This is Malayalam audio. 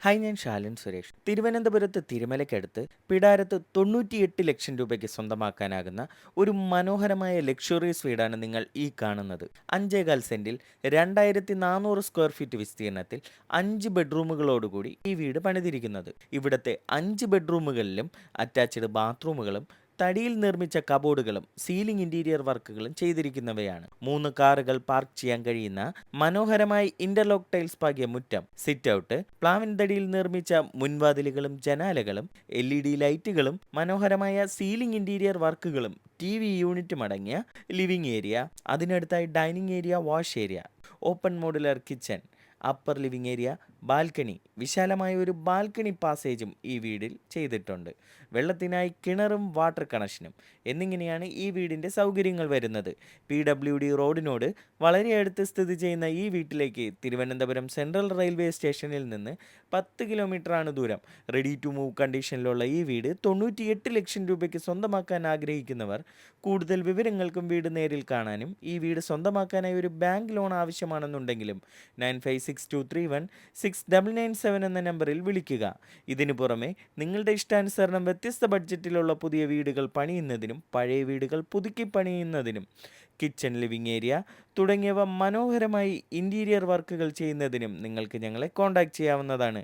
ഹായ്, ഞാൻ ശാലിൻ സുരേഷ്. തിരുവനന്തപുരത്ത് തിരുമലയ്ക്കടുത്ത് പിടാരത്ത് 98 ലക്ഷം രൂപയ്ക്ക് സ്വന്തമാക്കാനാകുന്ന ഒരു മനോഹരമായ ലക്ഷറീസ് വീടാണ് നിങ്ങൾ ഈ കാണുന്നത്. 5.25 സെന്റിൽ 2400 സ്ക്വയർ ഫീറ്റ് വിസ്തീർണത്തിൽ 5 ബെഡ്റൂമുകളോടുകൂടി ഈ വീട് പണിതിരിക്കുന്നത്. ഇവിടുത്തെ 5 ബെഡ്റൂമുകളിലും അറ്റാച്ച്ഡ് ബാത്റൂമുകളും തടിയിൽ നിർമ്മിച്ച കബോർഡുകളും സീലിംഗ് ഇന്റീരിയർ വർക്കുകളും ചെയ്തിരിക്കുന്നവയാണ്. 3 കാറുകൾ പാർക്ക് ചെയ്യാൻ കഴിയുന്ന മനോഹരമായി ഇന്റർലോക്ക് ടൈൽസ് പാകിയ മുറ്റം, സിറ്റ് ഔട്ട്, പ്ലാവിൻ തടിയിൽ നിർമ്മിച്ച മുൻവാതിലുകളും ജനാലകളും LED ലൈറ്റുകളും മനോഹരമായ സീലിംഗ് ഇന്റീരിയർ വർക്കുകളും TV യൂണിറ്റും അടങ്ങിയ ലിവിംഗ് ഏരിയ, അതിനടുത്തായി dining area, wash area, open modular kitchen, upper living area, balcony, വിശാലമായ ഒരു ബാൽക്കണി പാസേജും ഈ വീടിൽ ചെയ്തിട്ടുണ്ട്. വെള്ളത്തിനായി കിണറും വാട്ടർ കണക്ഷനും എന്നിങ്ങനെയാണ് ഈ വീടിൻ്റെ സൗകര്യങ്ങൾ വരുന്നത്. PWD റോഡിനോട് വളരെ അടുത്ത് സ്ഥിതി ചെയ്യുന്ന ഈ വീട്ടിലേക്ക് തിരുവനന്തപുരം സെൻട്രൽ റെയിൽവേ സ്റ്റേഷനിൽ നിന്ന് 10 കിലോമീറ്ററാണ് ദൂരം. റെഡി ടു മൂവ് കണ്ടീഷനിലുള്ള ഈ വീട് 98 ലക്ഷം രൂപയ്ക്ക് സ്വന്തമാക്കാൻ ആഗ്രഹിക്കുന്നവർ കൂടുതൽ വിവരങ്ങൾക്കും വീട് നേരിൽ കാണാനും ഈ വീട് സ്വന്തമാക്കാനായി ഒരു ബാങ്ക് ലോൺ ആവശ്യമാണെന്നുണ്ടെങ്കിലും 9562316997 എന്ന നമ്പറിൽ വിളിക്കുക. ഇതിനു പുറമെ നിങ്ങളുടെ ഇഷ്ടാനുസരണം വ്യത്യസ്ത ബഡ്ജറ്റിലുള്ള പുതിയ വീടുകൾ പണിയുന്നതിനും പഴയ വീടുകൾ പുതുക്കി പണിയുന്നതിനും കിച്ചൺ, ലിവിംഗ് ഏരിയ തുടങ്ങിയവ മനോഹരമായി ഇൻറ്റീരിയർ വർക്കുകൾ ചെയ്യുന്നതിനും നിങ്ങൾക്ക് ഞങ്ങളെ കോൺടാക്റ്റ് ചെയ്യാവുന്നതാണ്.